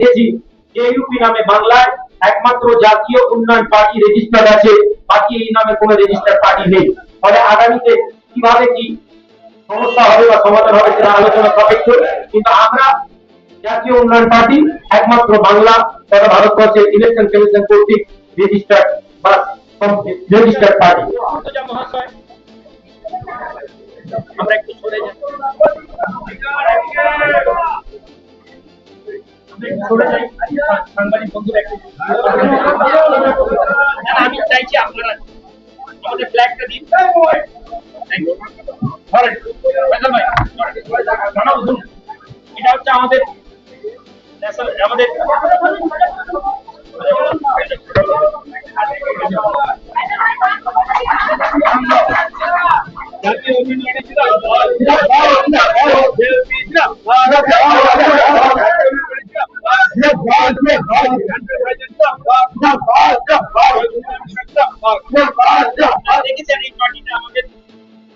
দেখেছি যে ইউপি নামে বাংলায় একমাত্র জাতীয় উন্নয়ন পার্টি রেজিস্টার্ড আছে, বাকি এই নামে কোনো রেজিস্টার্ড পার্টি নেই। ফলে আগামীতে কিভাবে কি সমস্যা হবে বা সমাধান হবে সেটা আলোচনা সাপেক্ষ, কিন্তু আমরা জাতীয় উন্নয়ন পার্টি একমাত্র বাংলা তথা ভারতবর্ষের ইলেকশন কমিশন কর্তৃক রেজিস্টার্ড বা রেজিস্টার্ড পার্টি। মহাশয় আমরা একটু সরে যাই, সাংবাদিক বন্ধুরা একটু আমি চাইছি আপনারা আমাদের ফ্ল্যাগটা দিন। এটা হচ্ছে আমাদের আমাদের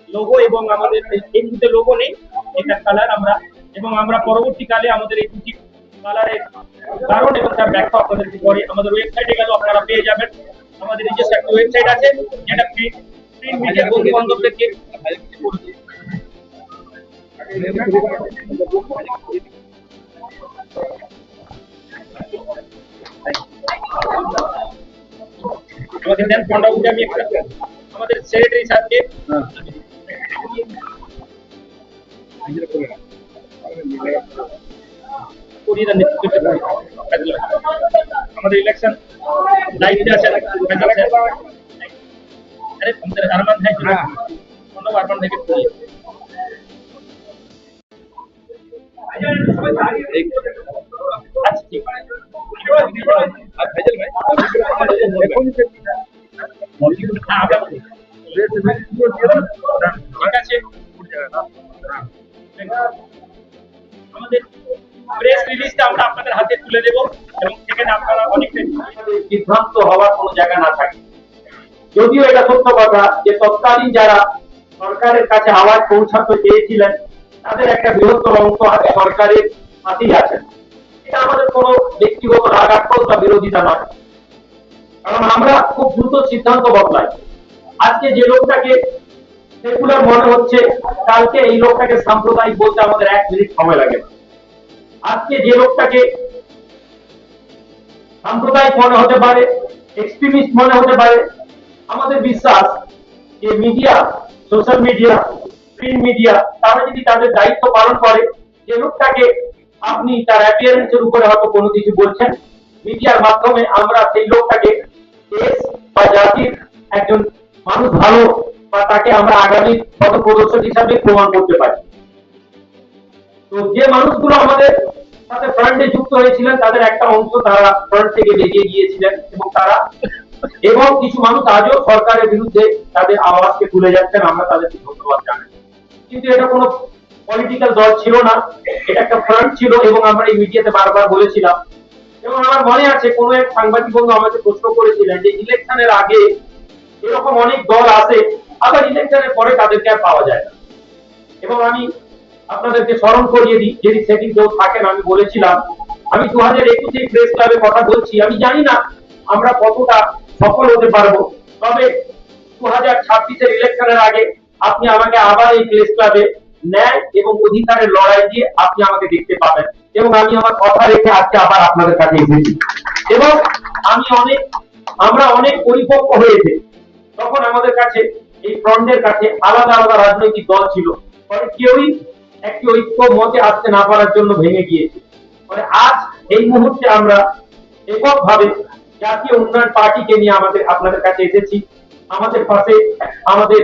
লোগো এবং আমাদের এই দুটো লোগো নেই, এটা কালার আমরা এবং আমরা পরবর্তীকালে আমাদের এই দুটি কালারের কারণ এবং তার ব্যাখ্যা আপনাদেরকে পরে আমাদের ওয়েবসাইটে গেল আপনারা পেয়ে যাবেন। আমাদের নিজস্ব একটা ওয়েবসাইট আছে যেটা প্রিন্ট মিডিয়া বন্ধু বান্ধবদেরকে আমাকে দেন ফোনটা উঠে আমি একটা আমাদের সেক্রেটারি স্যারকে আমাদের ইলেকশন দায়িত্বে আছে আরে আমাদের আরমান ভাই আরমান থেকে আচ্ছা ঠিক আছে আমাদের প্রেস রিলিজটা আমরা আপনাদের হাতে তুলে দেব এবং সেখানে আপনারা অনেকটা বিভ্রান্ত হওয়ার কোনো জায়গা না থাকে। যদিও এটা সত্য কথা যে তৎকালীন যারা সরকারের কাছে আওয়াজ পৌঁছাতে চেয়েছিলেন তাদের একটা বৃহত্তর অংশ আগে সরকারের সাথেই আছেন। এটা আমাদের কোনো ব্যক্তিগত রাগ আক্রোশ বা বিরোধিতা নয়, কারণ আমরা খুব দ্রুত সিদ্ধান্ত বদলাই। আজকে যে লোকটাকে সেকুলার মনে হচ্ছে কালকে এই লোকটাকে সাম্প্রদায়িক বলতে আমাদের 1 মিনিট সময় লাগে না। আজকে যে লোকটাকে সাম্প্রদায়িক মনে হতে পারে, এক্সট্রিমিস্ট মনে হতে পারে, আমাদের বিশ্বাস যে media, social media, print media তারা যদি তাদের দায়িত্ব পালন করে, যে লোকটাকে আপনি তার অ্যাপিয়ারেন্সের উপরে হয়তো কোনো কিছু বলছেন, মিডিয়ার মাধ্যমে আমরা সেই লোকটাকে দেশ বা জাতির একজন মানুষ ভালো বা তাকে আমরা আগামী পথপ্রদর্শক হিসাবে প্রমাণ করতে পারি। তো যে মানুষগুলো আমাদের সাথে ফ্রন্টে যুক্ত হয়েছিলেন তাদের একটা অংশ তারা ফ্রন্ট থেকে বেরিয়ে গিয়েছিলেন এবং কিছু মানুষ আজও সরকারের বিরুদ্ধে তাদের আওয়াজকে তুলে যাচ্ছেন, আমরা তাদেরকে ধন্যবাদ জানাই। কিন্তু এটা কোনো পলিটিক্যাল দল ছিল না, এটা একটা ফ্রন্ট ছিল এবং আমরা এই মিডিয়াতে বারবার বলেছিলাম। এবং আমার মনে আছে কোনো এক সাংবাদিক বন্ধু আমাকে প্রশ্ন করেছিলেন যে ইলেকশনের আগে এরকম অনেক দল আসে আবার ইলেকশনের পরে তাদেরকে আর পাওয়া যায় না। এবং আমি আপনাদেরকে স্মরণ করিয়ে দিই, যদি সেদিন কেউ থাকেন, আমি বলেছিলাম আমি 2021 প্রেস ক্লাবে কথা বলছি, আমি জানি না আমরা কতটা সফল হতে পারবো, তবে 2026 ইলেকশনের আগে আপনি আমাকে আবার এই প্রেস ক্লাবে ন্যায় এবং অধিকারের লড়াই দিয়ে আপনি আমাকে দেখতে পাবেন। এবং আমি আমার কথা রেখে আজকে আবার আপনাদের কাছে এসেছি এবং আমরা অনেক পরিপক্ক হয়েছে। তখন আমাদের কাছে এই ফ্রন্টের কাছে আলাদা আলাদা রাজনৈতিক দল ছিল, ফলে কেউই একটি ঐক্য মতে আসতে না পারার জন্য ভেঙে গিয়েছে। ফলে আজ এই মুহূর্তে আমরা এককভাবে জাতীয় উন্নয়ন পার্টিকে নিয়ে আপনাদের কাছে এসেছি। আমাদের পাশে আমাদের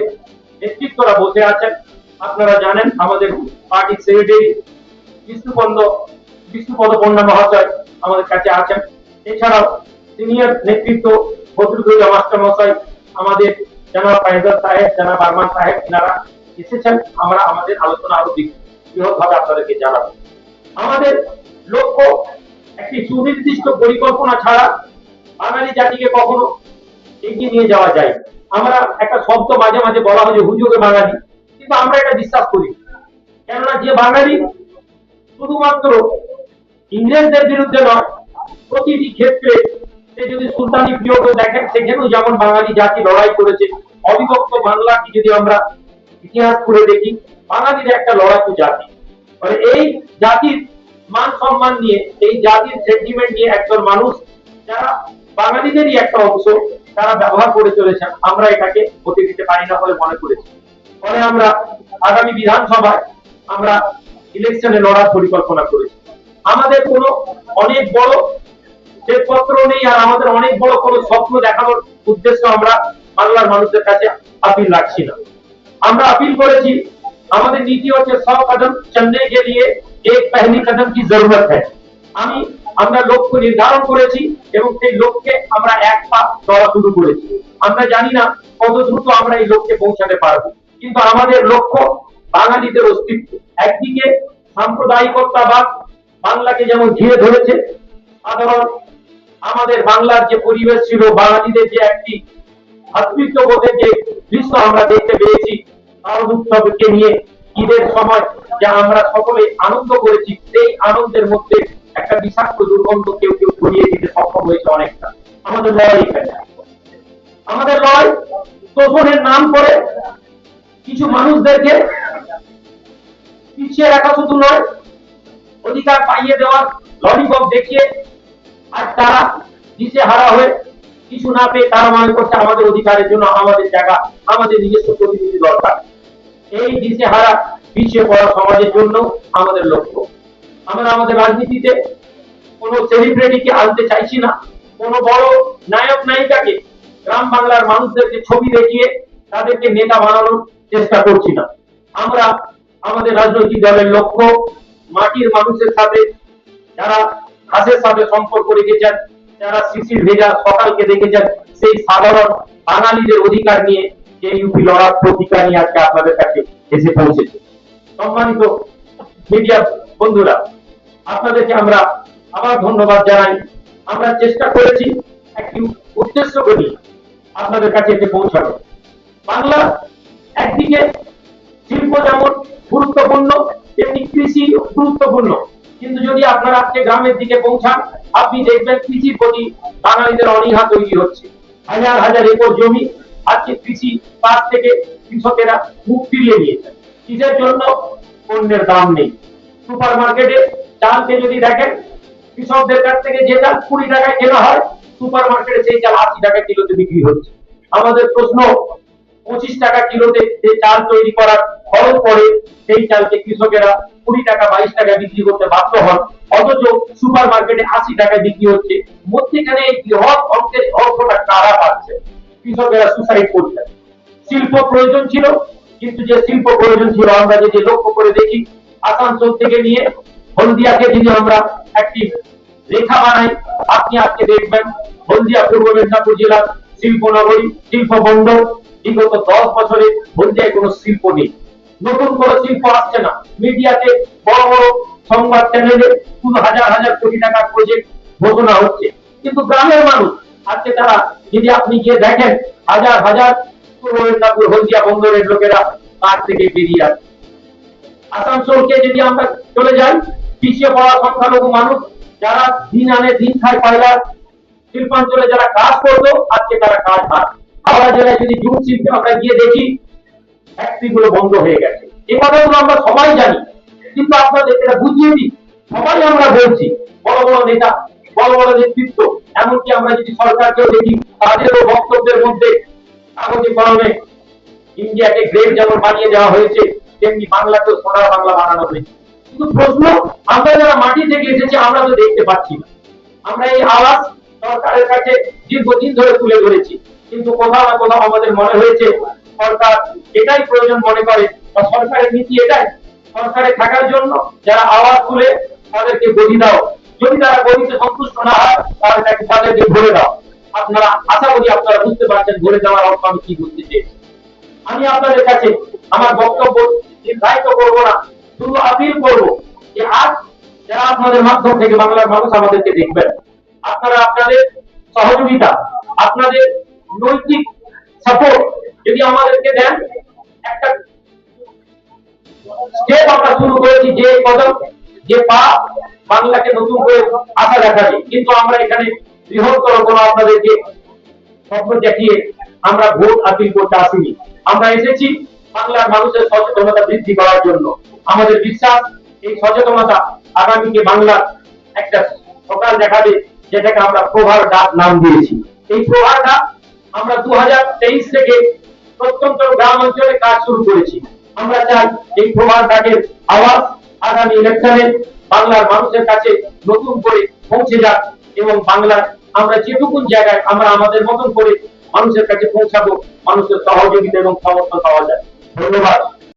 নেতৃত্বরা বসে আছেন, আপনারা জানেন আমাদের পার্টির সেক্রেটারি বিষ্ণুপদ পণ্ডা মহাশয় আমাদের কাছে আছেন। এছাড়াও সিনিয়র নেতৃত্ব বদরুদ্দোজা মাস্টার মশাই, আমাদের জনাব ফায়জাল সাহেব, জনাব আরমান সাহেব, এনারা এসেছেন। আমরা আমাদের আলোচনা আরো বৃহৎভাবে আপনাদেরকে জানাবো। আমাদের লক্ষ্য একটি সুনির্দিষ্ট পরিকল্পনা ছাড়া বাঙালি জাতিকে কখনো এগিয়ে নিয়ে যাওয়া যায়। আমরা একটা শব্দ মাঝে মাঝে বলা হয় যে হুজুগে বাঙালি, কিন্তু আমরা এটা বিশ্বাস করি। কেননা যে বাঙালি শুধুমাত্র ইংরেজদের বিরুদ্ধে নয়, প্রতিটি ক্ষেত্রে সে যদি সুলতানি পিরিয়ড দেখেন, সেখানেও যেমন বাঙালি জাতি লড়াই করেছে। অবিভক্ত বাংলাকে যদি আমরা ইতিহাস করে দেখি, বাঙালির একটা লড়াকু জাতি। মানে এই জাতির মান সম্মান নিয়ে, এই জাতির সেন্টিমেন্ট নিয়ে একজন মানুষ, যারা বাঙালিদেরই একটা অংশ, তারা ব্যবহার করে চলেছেন, আমরা এটাকে হতে দিতে পারি না বলে মনে করেছি। ফলে আমরা আগামী বিধানসভায় আমরা ইলেকশনে লড়ার পরিকল্পনা করেছি। আমাদের কোনো অনেক বড় শ্বেতপত্র নেই, আর আমাদের অনেক বড় কোনো স্বপ্ন দেখানোর উদ্দেশ্য আমরা বাংলার মানুষের কাছে আপিল রাখছি না। আমরা আপিল করেছি, আমাদের নীতি হচ্ছে 100 কদম চলने के लिए एक पहली कदम की जरूरत है। আমরা লক্ষ্য নির্ধারণ করেছি এবং সেই লক্ষ্যে আমরা এক পা চলা শুরু করেছি। আমরা জানি না কত দ্রুত আমরা এই লক্ষ্যে পৌঁছাতে পারবো, কিন্তু আমাদের লক্ষ্য বাঙালিদের অস্তিত্ব। একদিকে সাম্প্রদায়িকতাবাদ বাংলাকে যেমন ঘিরে ধরেছে, সাধারণ আমাদের বাংলার যে পরিবেশ ছিল, বাঙালিদের যে একটি ভাতৃত্ববোধের যে দৃশ্য আমরা দেখতে পেয়েছি, শারদ উৎসবকে নিয়ে ঈদের সময় যা আমরা সকলে আনন্দ করেছি, সেই আনন্দের মধ্যে একটা বিষাক্ত দুর্গন্ধ কেউ কেউ ছড়িয়ে দিতে সক্ষম হয়েছে অনেকটা। আমাদের লড়াই এখানে, আমাদের লড়াই শোষণের নাম করে কিছু মানুষদেরকে পিছিয়ে রাখা শুধু নয়, অধিকার পাইয়ে দেওয়ার ললিপপ দেখিয়ে আর তারা দিশে হারা হয়ে কিছু না পেয়ে তারা মনে করছে আমাদের অধিকারের জন্য আমাদের জায়গা, আমাদের নিজস্ব প্রতিনিধি দরকার। এই দিশে হারা পিছিয়ে পড়া সমাজের জন্য আমাদের লক্ষ্য। আমরা আমাদের রাজনীতিতে কোনো সেলিব্রিটিকে আনতে চাইছি না, কোনো বড় নায়ক নায়িকাকে গ্রাম বাংলার মানুষদেরকে ছবি দেখিয়ে তাদেরকে নেতা বানানোর চেষ্টা করছি না। আমরা আমাদের রাজনৈতিক দলের লক্ষ্য মাটির মানুষের সাথে, যারা ঘাসের সাথে সম্পর্ক রেখেছেন, যারা শিশির ভেজা সকালকে দেখেছেন, সেই সাধারণ বাঙালিদের অধিকার নিয়ে যে ইউপি লড়ার প্রতিকার নিয়ে আজকে আপনাদের কাছে এসে পৌঁছেছে। সম্মানিত মিডিয়া বন্ধুরা, আপনাদেরকে আমরা আবার ধন্যবাদ জানাই। আমরা চেষ্টা করেছি একটি উদ্দেশ্য করি আপনাদের কাছে এসে পৌঁছানো। বাংলা একদিকে শিল্প যেমন গুরুত্বপূর্ণ, তেমনি কৃষি গুরুত্বপূর্ণ, কিন্তু যদি আপনারা আজকে গ্রামের দিকে পৌঁছান, আপনি দেখবেন কৃষির প্রতি বাঙালিদের অনীহা তৈরি হচ্ছে। হাজার হাজার একর জমি আজকে কৃষি কাজ থেকে কৃষকেরা মুখ ফিরিয়ে নিয়েছে। কিসের জন্য? পণ্যের দাম নেই। সুপার মার্কেটে চালকে যদি দেখেন, কৃষকদের কাছ থেকে যে চাল 20 টাকায় কেনা হয়, সুপার মার্কেটে সেই চাল 80 টাকা কিলোতে বিক্রি হচ্ছে। আমাদের প্রশ্ন, 25 টাকা কিলোতে যে চাল তৈরি করার খরচ পড়ে, সেই চালকে কৃষকেরা 20 টাকা 22 টাকা বিক্রি করতে বাধ্য হন, অথচ সুপার মার্কেটে 80 টাকায় বিক্রি হচ্ছে। মধ্যখানে এই বৃহৎ অঙ্কের অর্থটা কারা পাচ্ছে? কৃষকেরা সুসাইড করছে। শিল্প প্রয়োজন ছিল, কিন্তু যে শিল্প প্রয়োজন ছিল আমরা যদি লক্ষ্য করে দেখি, আসানসোল থেকে নিয়ে হলদিয়াকে যদি আমরা একটি রেখা বানাই, আপনি আজকে দেখবেন হলদিয়া পূর্ব মেদিনীপুর জেলার শিল্প নগরী, শিল্প বন্দর। বিগত 10 বছরে হলদিয়ায় কোনো শিল্প নেই, নতুন কোনো শিল্প আসছে না। মিডিয়াতে বড় বড় সংবাদ চ্যানেলে শুধু হাজার হাজার কোটি টাকার প্রজেক্ট ঘোষণা হচ্ছে, কিন্তু গ্রামের মানুষ আজকে তারা যদি আপনি গিয়ে দেখেন, হাজার হাজার পূর্ব মেদিনীপুর হলদিয়া বন্দরের লোকেরা কাজ থেকে বেরিয়ে আসে। আসানসোলকে যদি আমরা চলে যাই, পিছিয়ে পড়া সংখ্যালঘু মানুষ যারা দিন আনে দিন খায় কয়লার শিল্পাঞ্চলে যারা কাজ করতো, আজকে তারা কাজ পায়। হাওড়া জেলায় যদি জুট শিল্পে আমরা গিয়ে দেখি, ফ্যাক্টরিগুলো বন্ধ হয়ে গেছে। এই কথাগুলো আমরা সবাই জানি, কিন্তু আপনাদের এটা বুঝিয়ে দিই, সবাই আমরা বলছি, বড় বড় নেতা, বড় বড় নেতৃত্ব, এমনকি আমরা যদি সরকারকেও দেখি, তাদেরও বক্তব্যের মধ্যে কাগজে কলমে ইন্ডিয়াকে গ্রেট যেমন বানিয়ে দেওয়া হয়েছে, তেমনি বাংলাকেও সোনার বাংলা বানানো হয়েছে। কিন্তু প্রশ্ন, আমরা যারা মাটি থেকে এসেছি আমরা তো দেখতে পাচ্ছি না। আমরা এই আওয়াজ সরকারের কাছে দীর্ঘদিন ধরে তুলে ধরেছি, কিন্তু কোথাও না কোথাও আমাদের মনে হয়েছে সরকার এটাই প্রয়োজন মনে করে, বা সরকারের নীতি এটাই, সরকারে থাকার জন্য যারা আওয়াজ তুলে তাদেরকে গদি দাও, যদি তারা গদিতে সন্তুষ্ট না হয় তাহলে তাদেরকে ভরে দাও। আপনারা আশা করি আপনারা বুঝতে পারছেন ভরে দেওয়ার অর্থ আমি কি বলতে চেয়েছি। আমি আপনাদের কাছে আমার বক্তব্য নির্ধারিত করব না, শুধু আপিল করব যে আজ যারা আপনাদের মাধ্যম থেকে বাংলার মানুষ আমাদেরকে দেখবেন, আপনারা আপনাদের সহযোগিতা, আপনাদের নৈতিক সাপোর্ট যদি আমাদেরকে দেন, একটা স্টেপ আমরা শুরু করেছি, যে কদম যে পা বাংলাকে নতুন করে আশা দেখাবে, কিন্তু আমরা এখানে বৃহত্তর কোনো আপনাদেরকে স্বপ্ন দেখিয়ে আমরা ভোট আপিল করতে আসিনি। আমরা এসেছি বাংলার মানুষের সচেতনতা বৃদ্ধি করার জন্য। আমাদের বিশ্বাস এই সচেতনতা আগামীকে বাংলার একটা সকাল দেখাবে, যেটাকে আমরা প্রভার ডাক নাম দিয়েছি। এই প্রভার ডাক আমরা 2023 থেকে প্রত্যন্ত গ্রাম অঞ্চলে কাজ শুরু করেছি। আমরা চাই এই প্রভার ডাকের আওয়াজ আগামী ইলেকশনে বাংলার মানুষের কাছে নতুন করে পৌঁছে যাক, এবং বাংলার আমরা যেটুকু জায়গায় আমরা আমাদের মতন করে মানুষের কাছে পৌঁছাবো, মানুষের সহযোগিতা এবং সমর্থন পাওয়া যায়। ধন্যবাদ।